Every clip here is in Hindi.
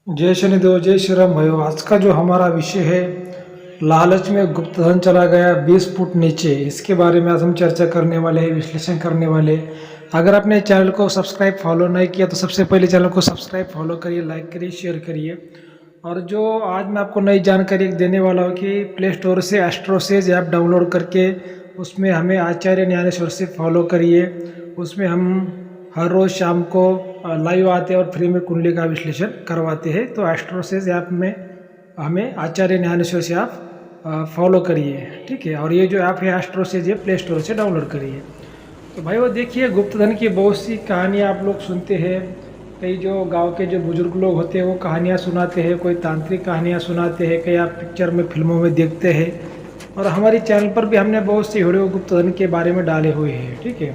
जय शनिदेव, जय श्री राम भाइयों। आज का जो हमारा विषय है, लालच में गुप्त धन चला गया 20 फुट नीचे, इसके बारे में आज हम चर्चा करने वाले हैं, विश्लेषण करने वाले हैं। अगर आपने चैनल को सब्सक्राइब फॉलो नहीं किया तो सबसे पहले चैनल को सब्सक्राइब फॉलो करिए, लाइक करिए, शेयर करिए। और जो आज मैं आपको नई जानकारी देने वाला हूँ कि प्ले स्टोर से एस्ट्रोसेज ऐप डाउनलोड करके उसमें हमें आचार्य ज्ञानेश्वर से फॉलो करिए। उसमें हम हर रोज़ शाम को लाइव आते हैं और फ्री में कुंडली का विश्लेषण करवाते हैं। तो एस्ट्रोसेज ऐप में हमें आचार्य ज्ञानेश्वर से आप फॉलो करिए, ठीक है। और ये जो ऐप है एस्ट्रोसेज, ये प्ले स्टोर से डाउनलोड करिए। तो भाई वो देखिए, गुप्त धन की बहुत सी कहानियाँ आप लोग सुनते हैं। कई जो गांव के जो बुजुर्ग लोग होते हैं वो कहानियाँ सुनाते हैं, कोई तांत्रिक कहानियाँ सुनाते हैं, कई आप पिक्चर में, फिल्मों में देखते हैं। और हमारे चैनल पर भी हमने बहुत सी वीडियो गुप्त धन के बारे में डाले हुए हैं, ठीक है।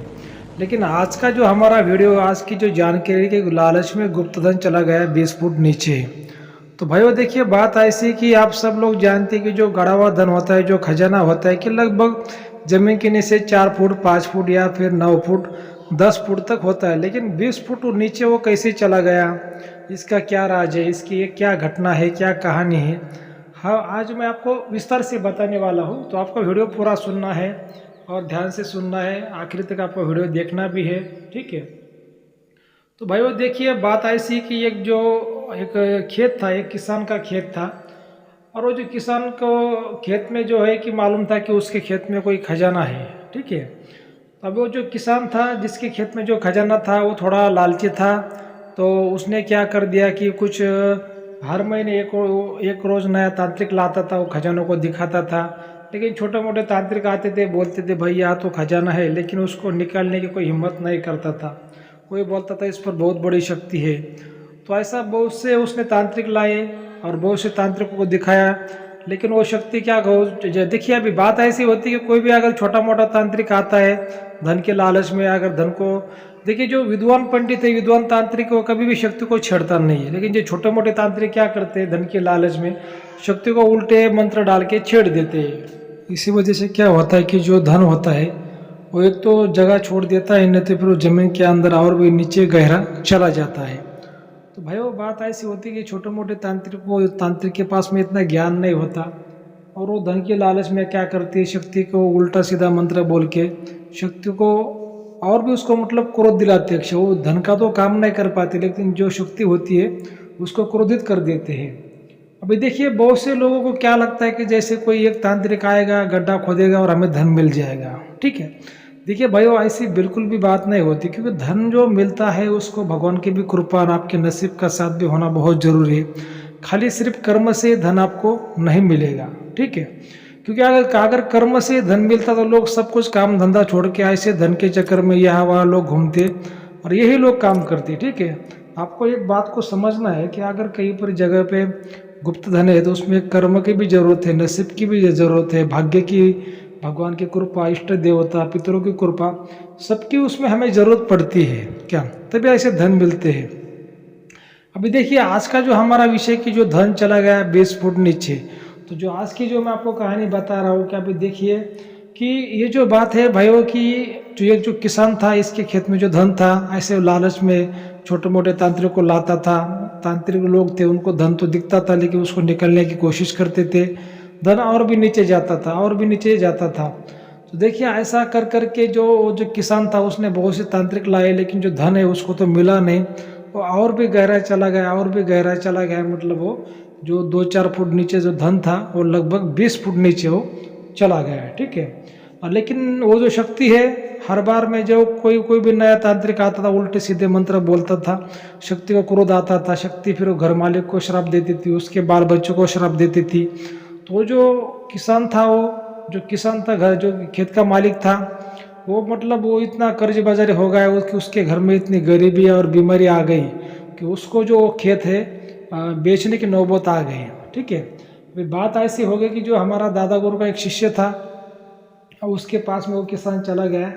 लेकिन आज का जो हमारा वीडियो, आज की जो जानकारी के लालच में गुप्त धन चला गया 20 फुट नीचे। तो भाई वो देखिए, बात ऐसी कि आप सब लोग जानते हैं कि जो गड़ा हुआ धन होता है, जो खजाना होता है, कि लगभग जमीन के नीचे 4 फुट, 5 फुट या फिर 9 फुट, 10 फुट तक होता है। लेकिन 20 फुट नीचे वो कैसे चला गया, इसका क्या राज है, इसकी क्या घटना है, क्या कहानी है, हाँ आज मैं आपको विस्तार से बताने वाला हूँ। तो आपको वीडियो पूरा सुनना है और ध्यान से सुनना है, आखिर तक आपको वीडियो देखना भी है, ठीक है। तो भाई वो देखिए, बात ऐसी कि एक खेत था, एक किसान का खेत था। और वो जो किसान को खेत में जो है कि मालूम था कि उसके खेत में कोई खजाना है, ठीक है। अब वो जो किसान था जिसके खेत में जो खजाना था वो थोड़ा लालची था। तो उसने क्या कर दिया कि कुछ हर महीने एक रोज़ नया तांत्रिक लाता था, वो खजानों को दिखाता था। लेकिन छोटे मोटे तांत्रिक आते थे, बोलते थे भाई यहाँ तो खजाना है, लेकिन उसको निकालने की कोई हिम्मत नहीं करता था। कोई बोलता था इस पर बहुत बड़ी शक्ति है। तो ऐसा बहुत से उसने तांत्रिक लाए और बहुत से तांत्रिकों को दिखाया, लेकिन वो शक्ति क्या देखिए, अभी बात ऐसी होती है कि कोई भी अगर छोटा मोटा तांत्रिक आता है धन के लालच में, अगर धन को देखिए, जो विद्वान पंडित है, विद्वान तांत्रिक, वो कभी भी शक्ति को छेड़ता नहीं है। लेकिन जो छोटे मोटे तांत्रिक क्या करते हैं, धन के लालच में शक्ति को उल्टे मंत्र डाल के छेड़ देते हैं। इसी वजह से क्या होता है कि जो धन होता है वो एक तो जगह छोड़ देता है, नहीं तो फिर वो जमीन के अंदर और भी नीचे गहरा चला जाता है। तो भाई वो बात ऐसी होती है कि छोटे मोटे तांत्रिक के पास में इतना ज्ञान नहीं होता, और वो धन के लालच में क्या करती है, शक्ति को उल्टा सीधा मंत्र बोल के शक्ति को और भी उसको मतलब क्रोध दिलाते हैं। वो धन का तो काम नहीं कर पाते, लेकिन जो शक्ति होती है उसको क्रोधित कर देते हैं। अभी देखिए, बहुत से लोगों को क्या लगता है कि जैसे कोई एक तांत्रिक आएगा, गड्ढा खोदेगा और हमें धन मिल जाएगा, ठीक है। देखिए भाई, वो ऐसी बिल्कुल भी बात नहीं होती, क्योंकि धन जो मिलता है उसको भगवान की भी कृपा और आपके नसीब का साथ भी होना बहुत जरूरी है। खाली सिर्फ कर्म से धन आपको नहीं मिलेगा, ठीक है। क्योंकि अगर कर्म से धन मिलता तो लोग सब कुछ काम धंधा छोड़ के ऐसे धन के चक्कर में यहाँ वहाँ लोग घूमते और यही लोग काम करते, ठीक है। आपको एक बात को समझना है कि अगर कहीं पर जगह पे गुप्त धन है तो उसमें कर्म की भी जरूरत है, नसीब की भी जरूरत है, भाग्य की, भगवान की कृपा, इष्ट देवता, पितरों की कृपा, सबकी उसमें हमें जरूरत पड़ती है क्या, तभी ऐसे धन मिलते हैं। अभी देखिए, आज का जो हमारा विषय की जो धन चला गया 20 फुट नीचे, तो जो आज की जो मैं आपको कहानी बता रहा हूँ कि अभी देखिए कि ये जो बात है भाइयों की, जो किसान था, इसके खेत में जो धन था, ऐसे लालच में छोटे मोटे तांत्रिक को लाता था। तांत्रिक लोग थे, उनको धन तो दिखता था, लेकिन उसको निकलने की कोशिश करते थे, धन और भी नीचे जाता था, और भी नीचे जाता था। तो देखिए, ऐसा कर करके जो किसान था उसने बहुत से तांत्रिक लाए, लेकिन जो धन है उसको तो मिला नहीं। वो और भी गहरा चला गया, और भी गहरा चला गया। मतलब वो जो 2-4 फुट नीचे जो धन था वो लगभग 20 फुट नीचे वो चला गया है, ठीक है। और लेकिन वो जो शक्ति है, हर बार में जो कोई भी नया तांत्रिक आता था उल्टे सीधे मंत्र बोलता था, शक्ति को क्रोध आता था। शक्ति फिर वो घर मालिक को श्राप देती थी, उसके बाल बच्चों को श्राप देती थी। तो जो किसान था, वो जो किसान था, घर जो खेत का मालिक था, वो मतलब वो इतना कर्ज बाजारी हो गया कि उसके घर में इतनी गरीबी और बीमारी आ गई कि उसको जो खेत है बेचने की नौबत आ गई, ठीक है। अभी बात ऐसी हो गई कि जो हमारा दादा गुरु का एक शिष्य था, उसके पास में वो किसान चला गया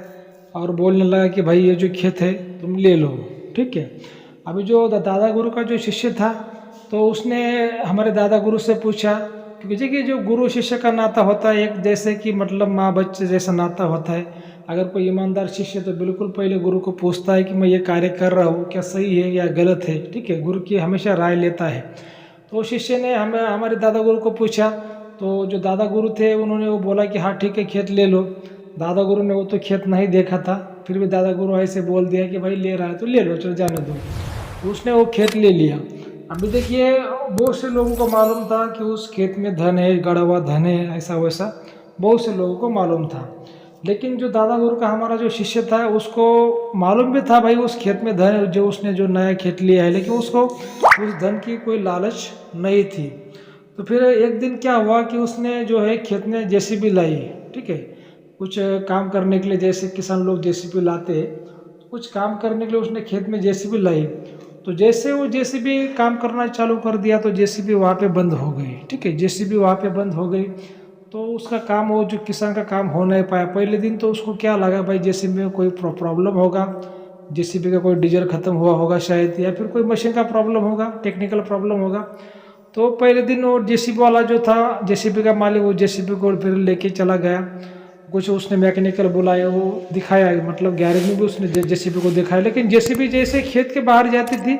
और बोलने लगा कि भाई ये जो खेत है तुम ले लो, ठीक है। अभी जो दादा गुरु का जो शिष्य था, तो उसने हमारे दादा गुरु से पूछा क्योंकि देखिए जो गुरु शिष्य का नाता होता है एक जैसे कि मतलब माँ बच्चे जैसा नाता होता है। अगर कोई ईमानदार शिष्य तो बिल्कुल पहले गुरु को पूछता है कि मैं ये कार्य कर रहा हूँ क्या सही है या गलत है, ठीक है, गुरु की हमेशा राय लेता है। तो शिष्य ने हमें हमारे दादा गुरु को पूछा, तो जो दादा गुरु थे उन्होंने वो बोला कि हाँ ठीक है खेत ले लो। दादा गुरु ने वो तो खेत नहीं देखा था, फिर भी दादा गुरु ऐसे बोल दिया कि भाई ले रहा है तो ले लो, चलो जाने दो। तो उसने वो खेत ले लिया। अभी देखिए बहुत से लोगों को मालूम था कि उस खेत में धन है, गड़ा हुआ धन है, ऐसा वैसा बहुत से लोगों को मालूम था। लेकिन जो दादा गुरु का हमारा जो शिष्य था उसको मालूम भी था भाई उस खेत में धन है, जो उसने जो नया खेत लिया है, लेकिन उसको उस धन की कोई लालच नहीं थी। तो फिर एक दिन क्या हुआ कि उसने जो है खेत में जेसीबी लाई, ठीक है, कुछ काम करने के लिए, जैसे किसान लोग जेसीबी लाते हैं, तो कुछ काम करने के लिए उसने खेत में जेसीबी लाई। तो जैसे वो जेसीबी काम करना चालू कर दिया तो जेसीबी वहाँ पे बंद हो गई, ठीक है, जेसीबी वहाँ पे बंद हो गई। तो उसका काम, वो जो किसान का काम हो नहीं पाया। पहले दिन तो उसको क्या लगा भाई जेसीबी में कोई प्रॉब्लम होगा, जेसीबी का कोई डीजल खत्म हुआ होगा शायद, या फिर कोई मशीन का प्रॉब्लम होगा, टेक्निकल प्रॉब्लम होगा। तो पहले दिन वो जेसीबी वाला जो था, जेसीबी का मालिक, वो जेसीबी को फिर लेके चला गया। कुछ उसने मैकेनिकल बुलाया, वो दिखाया, मतलब गैरेज में भी उसने जेसीबी को दिखाया। लेकिन जेसीबी जैसे खेत के बाहर जाती थी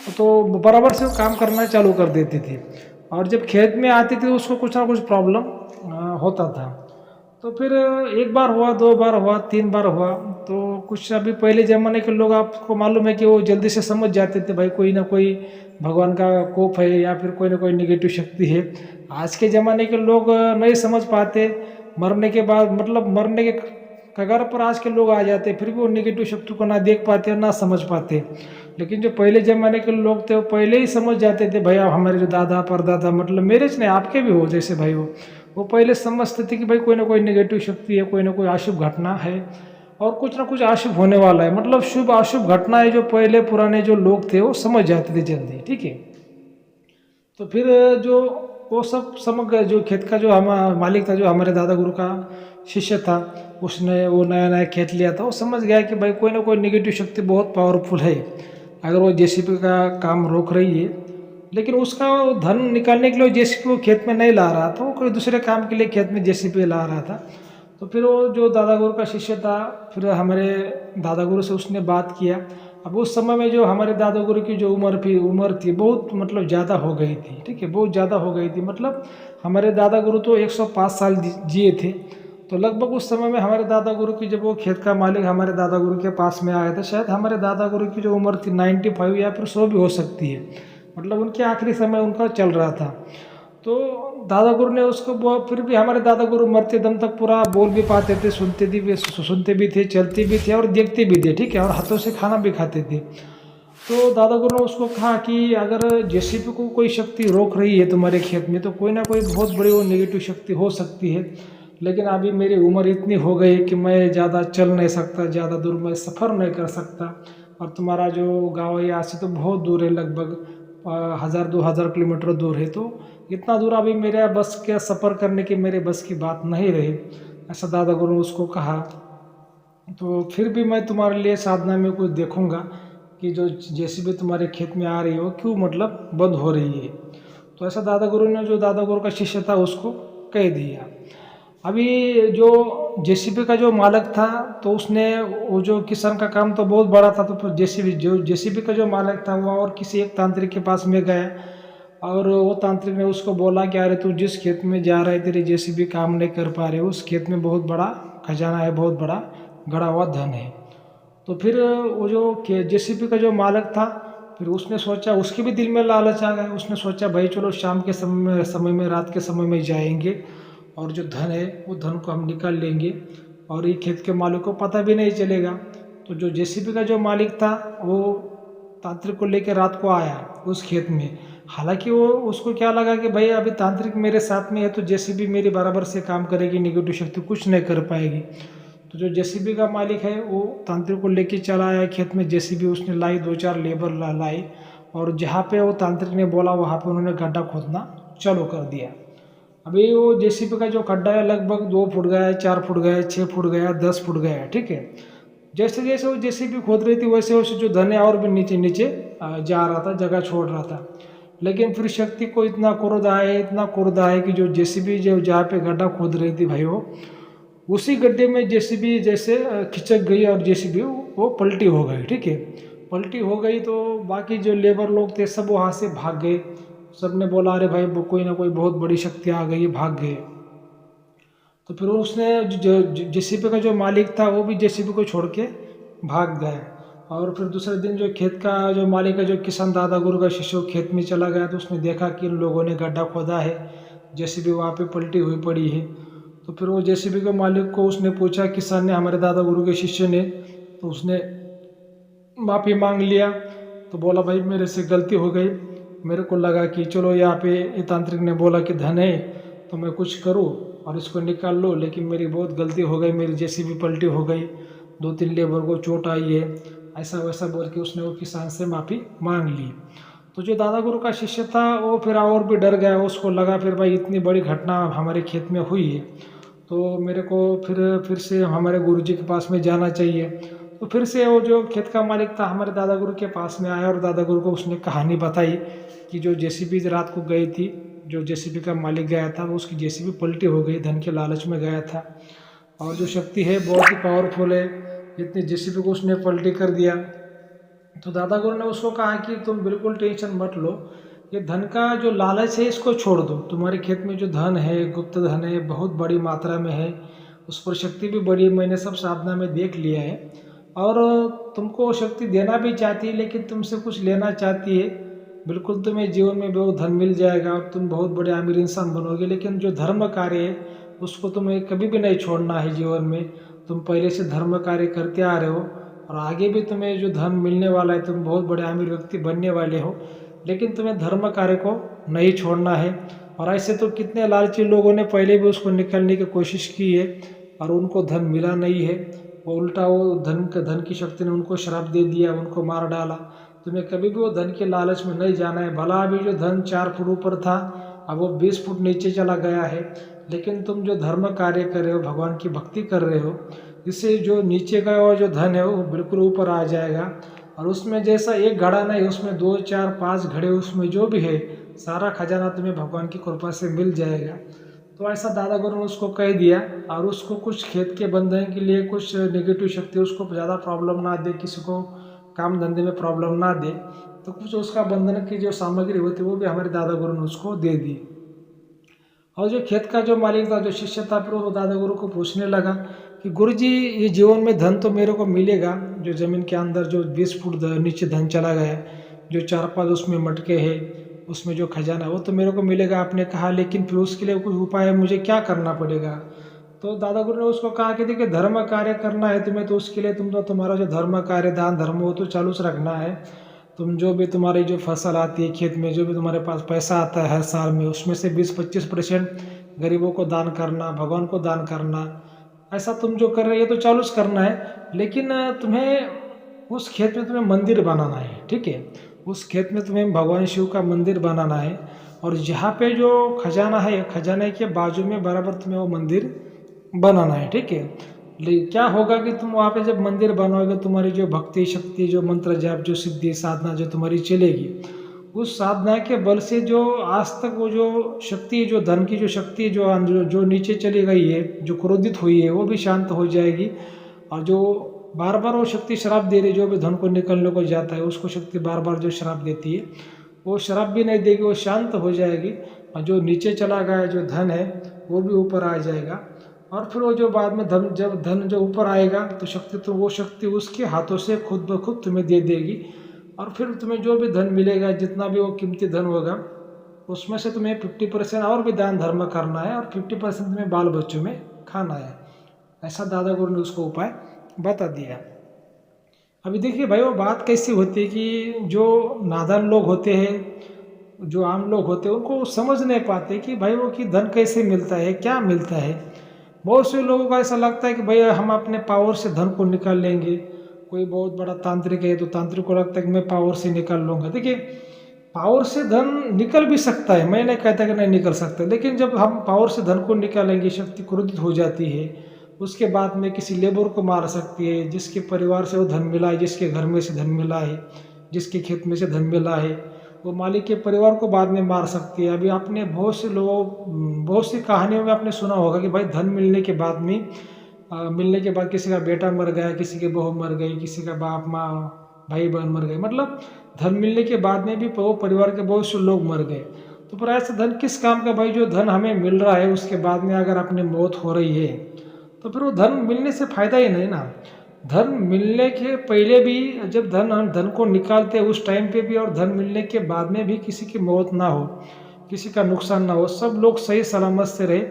तो बराबर से वो काम करना चालू कर देती थी, और जब खेत में आती थी उसको कुछ ना कुछ प्रॉब्लम होता था। तो फिर एक बार हुआ, दो बार हुआ, तीन बार हुआ। तो कुछ अभी पहले ज़माने के लोग, आपको मालूम है कि वो जल्दी से समझ जाते थे भाई कोई ना कोई भगवान का कोप है या फिर कोई ना कोई निगेटिव शक्ति है। आज के ज़माने के लोग नहीं समझ पाते। मरने के बाद, मतलब मरने के कगार पर आज के लोग आ जाते, फिर भी वो निगेटिव शक्ति को ना देख पाते और ना समझ पाते। लेकिन जो पहले ज़माने के लोग थे वो पहले ही समझ जाते थे। भैया हमारे जो दादा परदादा, मतलब मेरे से नहीं आपके भी हो जैसे भाई, वो पहले समझते थे कि भाई कोई ना कोई नेगेटिव शक्ति है, कोई ना कोई अशुभ घटना है और कुछ ना कुछ अशुभ होने वाला है। मतलब शुभ अशुभ घटनाएं जो पहले पुराने जो लोग थे वो समझ जाते थे जल्दी, ठीक है। तो फिर जो वो सब समझ गए, जो खेत का जो हमारा मालिक था, जो हमारे दादा गुरु का शिष्य था, उसने वो नया नया खेत लिया था, वो समझ गया कि भाई कोई ना कोई नेगेटिव शक्ति बहुत पावरफुल है अगर वो जेसीबी का काम रोक रही है। लेकिन उसका वो धन निकालने के लिए जेसीबी वो खेत में नहीं ला रहा था, वो कोई दूसरे काम के लिए खेत में जेसीबी ला रहा था। तो फिर वो जो दादा गुरु का शिष्य था, फिर हमारे दादा गुरु से उसने बात किया। अब उस समय में जो हमारे दादा गुरु की जो उम्र थी बहुत, मतलब ज़्यादा हो गई थी, ठीक है, बहुत ज़्यादा हो गई थी। मतलब हमारे दादा गुरु तो 105 साल जिए थे। तो लगभग उस समय में हमारे दादा गुरु की, जब वो खेत का मालिक हमारे दादा गुरु के पास में आया था, शायद हमारे दादा गुरु की जो उम्र थी 95 या फिर 100 भी हो सकती है। मतलब उनके आखिरी समय उनका चल रहा था। तो दादा गुरु ने उसको फिर भी हमारे दादा गुरु मरते दम तक पूरा बोल भी पाते थे, सुनते भी थे, चलते भी थे और देखते भी थे, ठीक है, और हाथों से खाना भी खाते थे। तो दादा गुरु ने उसको कहा कि अगर जेसीबी को कोई शक्ति रोक रही है तुम्हारे खेत में तो कोई ना कोई बहुत बड़ी वो नेगेटिव शक्ति हो सकती है। लेकिन अभी मेरी उम्र इतनी हो गई कि मैं ज़्यादा चल नहीं सकता, ज़्यादा दूर मैं सफ़र नहीं कर सकता, और तुम्हारा जो गाँव है यहाँ से तो बहुत दूर है, लगभग 1000-2000 किलोमीटर दूर है। तो इतना दूर अभी मेरे बस के सफ़र करने की मेरे बस की बात नहीं रही, ऐसा दादा गुरु ने उसको कहा। तो फिर भी मैं तुम्हारे लिए साधना में कुछ देखूंगा कि जो जेसीबी तुम्हारे खेत में आ रही हो क्यों, मतलब बंद हो रही है। तो ऐसा दादा गुरु ने, जो दादा गुरु का शिष्य था, उसको कह दिया। अभी जो जेसीबी का जो मालिक था तो उसने, वो जो किसान का काम तो बहुत बड़ा था, तो फिर जेसीबी का जो मालिक था वो और किसी एक तांत्रिक के पास में गया, और वो तांत्रिक ने उसको बोला कि अरे तू जिस खेत में जा रहा है, तेरी जेसीबी काम नहीं कर पा रहे, उस खेत में बहुत बड़ा खजाना है, बहुत बड़ा गड़ा हुआ धन है। तो फिर वो जो जेसीबी का जो मालिक था, फिर उसने सोचा, उसके भी दिल में लालच आ गया। उसने सोचा भाई चलो शाम के समय में रात के समय में जाएंगे और जो धन है वो धन को हम निकाल लेंगे और ये खेत के मालिक को पता भी नहीं चलेगा। तो जो जेसीबी का जो मालिक था वो तांत्रिक को लेकर रात को आया उस खेत में। हालांकि वो, उसको क्या लगा कि भाई अभी तांत्रिक मेरे साथ में है तो जेसीबी मेरी बराबर से काम करेगी, नेगेटिव शक्ति कुछ नहीं कर पाएगी। तो जो जेसीबी का मालिक है वो तांत्रिक को लेके चला आया खेत में। जेसीबी उसने लाई, 2-4 लेबर लाई, और जहाँ पे वो तांत्रिक ने बोला वहाँ पे उन्होंने गड्ढा खोदना चालू कर दिया। अभी वो जेसीबी का जो खड्डा है लगभग 2 फुट गया है, 4 फुट गया है, 6 फुट गया है, 10 फुट गया है, ठीक है। जैसे जैसे वो जेसीबी खोद रही थी वैसे वैसे जो धन है और भी नीचे नीचे जा रहा था, जगह छोड़ रहा था। लेकिन फिर शक्ति को इतना क्रोध आया कि जो जेसीबी जो जहाँ पे गड्ढा खोद रही थी भाई उसी गड्ढे में जेसीबी जैसे खिंचक गई और जेसीबी वो पलटी हो गई। ठीक है, पलटी हो गई तो बाकी जो लेबर लोग थे सब वहाँ से भाग गए। सब ने बोला अरे भाई कोई ना कोई बहुत बड़ी शक्ति आ गई, भाग गए। तो फिर उसने जो जेसीबी का जो मालिक था वो भी जेसीबी को छोड़ के भाग गया। और फिर दूसरे दिन जो खेत का जो मालिक है, जो किसान दादा गुरु का शिष्य खेत में चला गया तो उसने देखा कि इन लोगों ने गड्ढा खोदा है, जेसीबी वहाँ पे पलटी हुई पड़ी है। तो फिर वो जेसीबी के मालिक को उसने पूछा, किसान ने, हमारे दादा गुरु के शिष्य ने, तो उसने माफ़ी मांग लिया। तो बोला भाई मेरे से गलती हो गई, मेरे को लगा कि चलो यहाँ पे ये तांत्रिक ने बोला कि धन है तो मैं कुछ करूँ और इसको निकाल लो, लेकिन मेरी बहुत गलती हो गई, मेरी जेसीबी पलटी हो गई, 2-3 लेबर को चोट आई है, ऐसा वैसा बोल के उसने वो किसान से माफ़ी मांग ली। तो जो दादा गुरु का शिष्य था वो फिर और भी डर गया। उसको लगा फिर भाई इतनी बड़ी घटना हमारे खेत में हुई है तो मेरे को फिर से हमारे गुरुजी के पास में जाना चाहिए। तो फिर से वो जो खेत का मालिक था हमारे दादा गुरु के पास में आया और दादा गुरु को उसने कहानी बताई कि जो जेसीबी रात को गई थी, जो जेसीबी का मालिक गया था वो उसकी जेसीबी पलटी हो गई, धन के लालच में गया था। और जो शक्ति है बहुत ही पावरफुल है, इतनी जेसीबी को उसने पलटी कर दिया। तो दादा गुरु ने उसको कहा कि तुम बिल्कुल टेंशन मत लो, ये धन का जो लालच है इसको छोड़ दो। तुम्हारे खेत में जो धन है, गुप्त धन है, बहुत बड़ी मात्रा में है, उस पर शक्ति भी बड़ी है, मैंने सब साधना में देख लिया है। और तुमको शक्ति देना भी चाहती है लेकिन तुमसे कुछ लेना चाहती है। बिल्कुल तुम्हें जीवन में बहुत धन मिल जाएगा और तुम बहुत बड़े अमीर इंसान बनोगे, लेकिन जो धर्म कार्य है उसको तुम्हें कभी भी नहीं छोड़ना है जीवन में। तुम पहले से धर्म कार्य करते आ रहे हो और आगे भी तुम्हें जो धन मिलने वाला है, तुम बहुत बड़े अमीर व्यक्ति बनने वाले हो, लेकिन तुम्हें धर्म कार्य को नहीं छोड़ना है। और ऐसे तो कितने लालची लोगों ने पहले भी उसको निकालने की कोशिश की है और उनको धन मिला नहीं है। वो उल्टा वो धन की शक्ति ने उनको श्राप दे दिया, उनको मार डाला। तुम्हें कभी भी वो धन के लालच में नहीं जाना है। भला अभी जो धन 4 फुट ऊपर था अब वो 20 फुट नीचे चला गया है, लेकिन तुम जो धर्म कार्य कर रहे हो, भगवान की भक्ति कर रहे हो, इससे जो नीचे का वो जो धन है वो बिल्कुल ऊपर आ जाएगा। और उसमें जैसा एक घड़ा नहीं, उसमें 2, 4, 5 घड़े, उसमें जो भी है सारा खजाना तुम्हें भगवान की कृपा से मिल जाएगा। तो ऐसा दादा गुरु ने उसको कह दिया। और उसको कुछ खेत के बंधन के लिए कुछ नेगेटिव शक्ति उसको ज़्यादा प्रॉब्लम ना दे, किसी को काम धंधे में प्रॉब्लम ना दे, तो कुछ उसका बंधन की जो सामग्री होती है वो भी हमारे दादा गुरु ने उसको दे दी। और जो खेत का जो मालिक था, जो शिष्य था, फिर वो दादा गुरु को पूछने लगा कि गुरुजी ये जीवन में धन तो मेरे को मिलेगा, जो ज़मीन के अंदर जो 20 फुट नीचे धन चला गया, जो 4-5 उसमें मटके हैं, उसमें जो खजाना वो तो मेरे को मिलेगा आपने कहा, लेकिन फिर उसके लिए कुछ उपाय है, मुझे क्या करना पड़ेगा। तो दादा गुरु ने उसको कहा कि देखिए धर्म कार्य करना है तुम्हें, तो उसके लिए तुम्हारा जो धर्म कार्य, दान धर्म, वो तो चालू से रखना है। तुम जो भी तुम्हारी जो फसल आती है खेत में, जो भी तुम्हारे पास पैसा आता है हर साल में, उसमें से 20-25% गरीबों को दान करना, भगवान को दान करना, ऐसा तुम जो कर रहे हो तो चालू से करना है। लेकिन तुम्हें उस खेत में तुम्हें मंदिर बनाना है। ठीक है, उस खेत में तुम्हें भगवान शिव का मंदिर बनाना है और जहाँ पे जो खजाना है, खजाने के बाजू में बराबर तुम्हें वो मंदिर बनाना है। ठीक है, लेकिन क्या होगा कि तुम वहाँ पे जब मंदिर बनाओगे, तुम्हारी जो भक्ति शक्ति, जो मंत्र जाप, जो सिद्धि साधना जो तुम्हारी चलेगी, उस साधना के बल से जो आज तक वो जो शक्ति, जो धन की जो शक्ति जो नीचे चली गई है, जो क्रोधित हुई है, वो भी शांत हो जाएगी। और जो बार बार वो शक्ति श्राप दे रही, जो भी धन को निकलने को जाता है उसको शक्ति बार बार जो श्राप देती है, वो श्राप भी नहीं देगी, वो शांत हो जाएगी। और जो नीचे चला गया जो धन है वो भी ऊपर आ जाएगा। और फिर वो जो बाद में जब धन जो ऊपर आएगा तो शक्ति, तो वो शक्ति उसके हाथों से खुद ब खुद तुम्हें दे देगी। और फिर तुम्हें जो भी धन मिलेगा, जितना भी वो कीमती धन होगा, उसमें से तुम्हें 50% और भी दान धर्म करना है और 50% तुम्हें बाल बच्चों में खाना है। ऐसा दादा गुरु ने उसको उपाय बता दिया। अभी देखिए भाई, वो बात कैसी होती है कि जो नादान लोग होते हैं, जो आम लोग होते हैं, उनको समझ नहीं पाते कि भाई वो कि धन कैसे मिलता है, क्या मिलता है। बहुत से लोगों को ऐसा लगता है कि भाई हम अपने पावर से धन को निकाल लेंगे। कोई बहुत बड़ा तांत्रिक है तो तांत्रिक को लगता है कि मैं पावर से निकाल लूँगा। देखिए, पावर से धन निकल भी सकता है, मैं नहीं कहता कि नहीं निकल सकता, लेकिन जब हम पावर से धन को निकालेंगे, शक्ति क्रोधित हो जाती है, उसके बाद में किसी लेबर को मार सकती है, जिसके परिवार से वो धन मिला है, जिसके घर में से धन मिला है, जिसके खेत में से धन मिला है, वो मालिक के परिवार को बाद में मार सकती है। अभी आपने बहुत सी कहानियों में आपने सुना होगा कि भाई धन मिलने के बाद किसी का बेटा मर गया, किसी की बहू मर गई, किसी का बाप माँ भाई बहन मर गए, मतलब धन मिलने के बाद में भी वो परिवार के बहुत से लोग मर गए। तो पर ऐसा धन किस काम का भाई? जो धन हमें मिल रहा है उसके बाद में अगर अपनी मौत हो रही है तो फिर वो धन मिलने से फायदा ही नहीं ना। धन मिलने के पहले भी जब हम धन को निकालते हैं उस टाइम पे भी, और धन मिलने के बाद में भी किसी की मौत ना हो, किसी का नुकसान ना हो, सब लोग सही सलामत से रहे,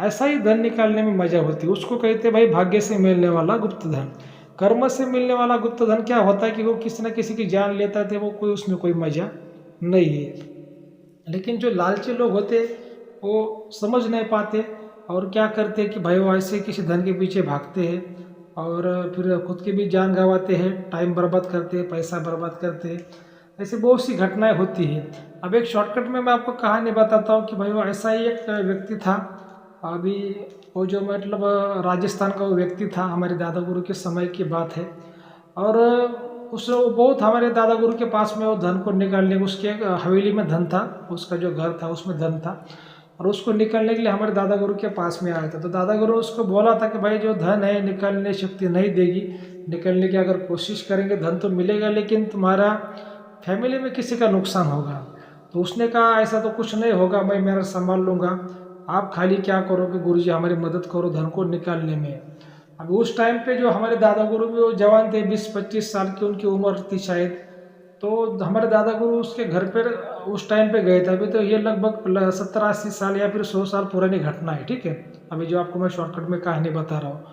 ऐसा ही धन निकालने में मजा होती है। उसको कहते हैं भाई भाग्य से मिलने वाला गुप्त धन। कर्म से मिलने वाला गुप्त धन क्या होता है कि वो किसी न किसी की जान लेता थे, वो उसमें कोई मजा नहीं है। लेकिन जो लालची लोग होते वो समझ नहीं पाते और क्या करते कि भाई वो ऐसे किसी धन के पीछे भागते हैं और फिर खुद की भी जान गंवाते हैं, टाइम बर्बाद करते हैं, पैसा बर्बाद करते हैं। ऐसी बहुत सी घटनाएं होती है। अब एक शॉर्टकट में मैं आपको कहानी बताता हूँ कि भाई वो ऐसा ही एक व्यक्ति था। अभी वो जो मतलब राजस्थान का वो व्यक्ति था, हमारे दादा गुरु के समय की बात है। और उस वो बहुत हमारे दादा गुरु के पास में वो धन को निकालने, उसके हवेली में धन था, उसका जो घर था उसमें धन था, और उसको निकालने के लिए हमारे दादा गुरु के पास में आया था। तो दादा गुरु उसको बोला था कि भाई जो धन है निकालने शक्ति नहीं देगी, निकालने की अगर कोशिश करेंगे धन तो मिलेगा लेकिन तुम्हारा फैमिली में किसी का नुकसान होगा। तो उसने कहा ऐसा तो कुछ नहीं होगा, मैं मेरा संभाल लूँगा, आप खाली क्या करो कि गुरुजी हमारी मदद करो धन को निकालने में। अब उस टाइम पे जो हमारे दादा गुरु भी वो जवान थे, 20-25 साल की उनकी उम्र थी शायद। तो हमारे दादा गुरु उसके घर पर उस टाइम पे गए थे। अभी तो ये लगभग 70-80 साल या फिर 100 साल पुरानी घटना है, ठीक है, अभी जो आपको मैं शॉर्टकट में कहानी बता रहा हूँ।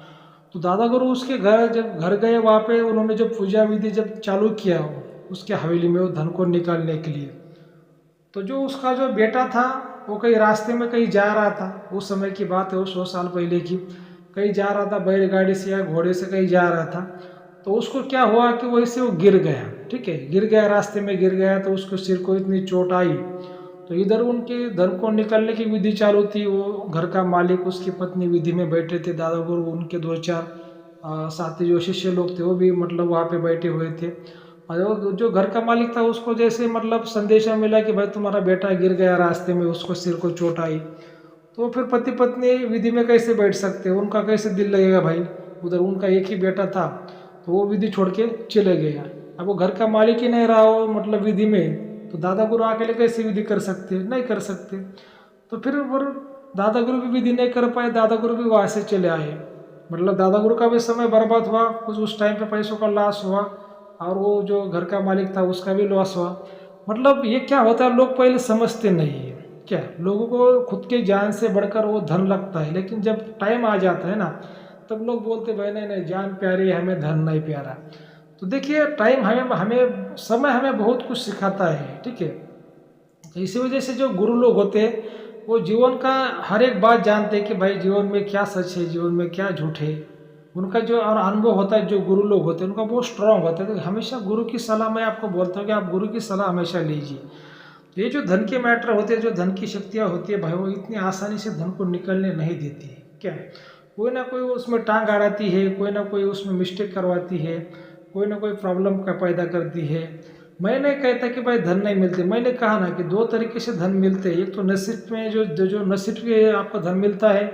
तो दादा गुरु उसके जब घर गए वहाँ पे उन्होंने जब पूजा विधि जब चालू किया उसके हवेली में वो धन को निकालने के लिए, तो जो उसका जो बेटा था वो कहीं रास्ते में कहीं जा रहा था, उस समय की बात है, वो 100 साल पहले की, कहीं जा रहा था बैलगाड़ी से या घोड़े से कहीं जा रहा था। तो उसको क्या हुआ कि वैसे वो गिर गया, ठीक है, गिर गया, रास्ते में गिर गया। तो उसको सिर को इतनी चोट आई। तो इधर उनके धन को निकालने की विधि चालू थी। वो घर का मालिक उसकी पत्नी विधि में बैठे थे, दादा गुरु उनके 2-4 साथी जो शिष्य लोग थे वो भी मतलब वहाँ पे बैठे हुए थे। और जो घर का मालिक था उसको जैसे मतलब संदेशा मिला कि भाई तुम्हारा बेटा गिर गया रास्ते में, उसको सिर को चोट आई। तो फिर पति पत्नी विधि में कैसे बैठ सकते, उनका कैसे दिल लगेगा भाई, उधर उनका एक ही बेटा था। तो वो विधि छोड़ के चले गया। अब वो घर का मालिक ही नहीं रहा हो मतलब विधि में, तो दादा गुरु अकेले कैसे विधि कर सकते, नहीं कर सकते। तो फिर दादा गुरु भी विधि नहीं कर पाए, दादा गुरु भी वहाँ से चले आए। मतलब दादा गुरु का भी समय बर्बाद हुआ, कुछ उस टाइम पे पैसों का लॉस हुआ, और वो जो घर का मालिक था उसका भी लॉस हुआ। मतलब ये क्या होता है, लोग पहले समझते नहीं है क्या, लोगों को खुद के जान से बढ़कर वो धन लगता है, लेकिन जब टाइम आ जाता है ना तब लोग बोलते भाई नहीं नहीं, जान प्यारी है हमें, धन नहीं प्यारा। तो देखिए टाइम हमें हमें समय हमें बहुत कुछ सिखाता है, ठीक है। तो इसी वजह से जो गुरु लोग होते हैं वो जीवन का हर एक बात जानते हैं कि भाई जीवन में क्या सच है, जीवन में क्या झूठ है। उनका जो और अनुभव होता है, जो गुरु लोग होते हैं उनका बहुत स्ट्रांग होता है। तो हमेशा गुरु की सलाह मैं आपको बोलता हूँ कि आप गुरु की सलाह हमेशा लीजिए। तो ये जो धन के मैटर होते हैं, जो धन की शक्तियाँ होती है भाई, वो इतनी आसानी से धन को निकलने नहीं देती है क्या। कोई ना कोई उसमें टांग अड़ाती है, कोई ना कोई उसमें मिस्टेक करवाती है, कोई ना कोई प्रॉब्लम का पैदा करती है। मैं नहीं कहता कि भाई धन नहीं मिलते, मैंने कहा ना कि दो तरीके से धन मिलते हैं। एक तो नसीब में जो नसीब के आपको धन मिलता है,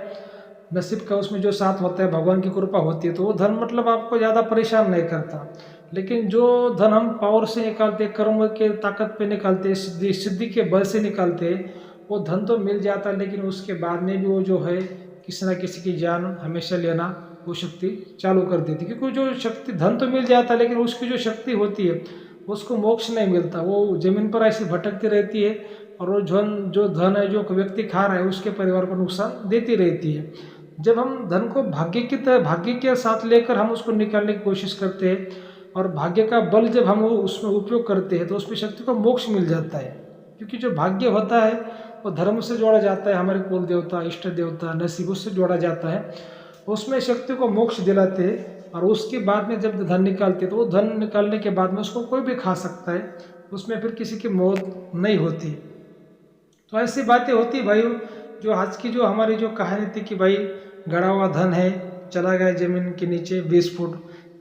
नसीब का उसमें जो साथ होता है, भगवान की कृपा होती है, तो वो धन मतलब आपको ज़्यादा परेशान नहीं करता। लेकिन जो धन हम पावर से निकालते हैं, कर्म के ताकत पे निकालते हैं, सिद्धि के बल से निकालते हैं, वो धन तो मिल जाता है लेकिन उसके बाद में भी वो जो है किसी न किसी की जान हमेशा लेना वो शक्ति चालू कर देती है। क्योंकि जो शक्ति, धन तो मिल जाता है लेकिन उसकी जो शक्ति होती है उसको मोक्ष नहीं मिलता, वो जमीन पर ऐसी भटकती रहती है, और वो जो धन है जो व्यक्ति खा रहा है उसके परिवार को नुकसान देती रहती है। जब हम धन को भाग्य के साथ लेकर हम उसको निकालने की कोशिश करते हैं, और भाग्य का बल जब हम उसमें उपयोग करते हैं तो उसमें शक्ति को मोक्ष मिल जाता है। क्योंकि जो भाग्य होता है वो धर्म से जोड़ा जाता है, हमारे कुल देवता, इष्ट देवता, नसीब उससे जोड़ा जाता है, उसमें शक्ति को मोक्ष दिलाते हैं। और उसके बाद में जब धन निकालते हैं तो वो धन निकालने के बाद में उसको कोई भी खा सकता है, उसमें फिर किसी की मौत नहीं होती। तो ऐसी बातें होती भाई। जो आज की जो हमारी जो कहानी थी कि भाई गड़ा हुआ धन है, चला गया जमीन के नीचे 20 फुट,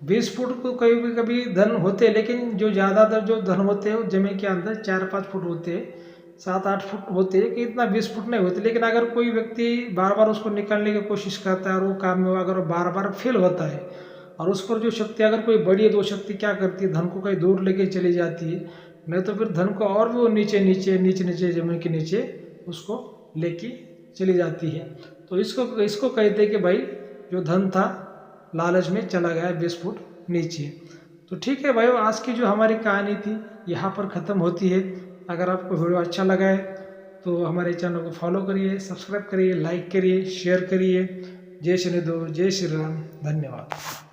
20 फुट को कभी कभी धन होते हैं, लेकिन जो ज़्यादातर जो धन होते हैं वो जमीन के अंदर 4-5 फुट होते हैं, 7-8 फुट होते हैं, कि इतना 20 फुट नहीं होते। लेकिन अगर कोई व्यक्ति बार बार उसको निकालने की कोशिश करता है और वो काम में अगर बार बार फेल होता है और उस पर जो शक्ति अगर कोई बड़ी है तो वो शक्ति क्या करती है, धन को कहीं दूर लेके चली जाती है, नहीं तो फिर धन को और भी वो नीचे नीचे नीचे नीचे जमीन के नीचे उसको लेके चली जाती है। तो इसको इसको कहते हैं कि भाई जो धन था लालच में चला गया 20 फुट नीचे। तो ठीक है भाई, आज की जो हमारी कहानी थी यहाँ पर ख़त्म होती है। अगर आपको वीडियो अच्छा लगा है तो हमारे चैनल को फॉलो करिए, सब्सक्राइब करिए, लाइक करिए, शेयर करिए। जय श्री देव, जय श्री राम, धन्यवाद।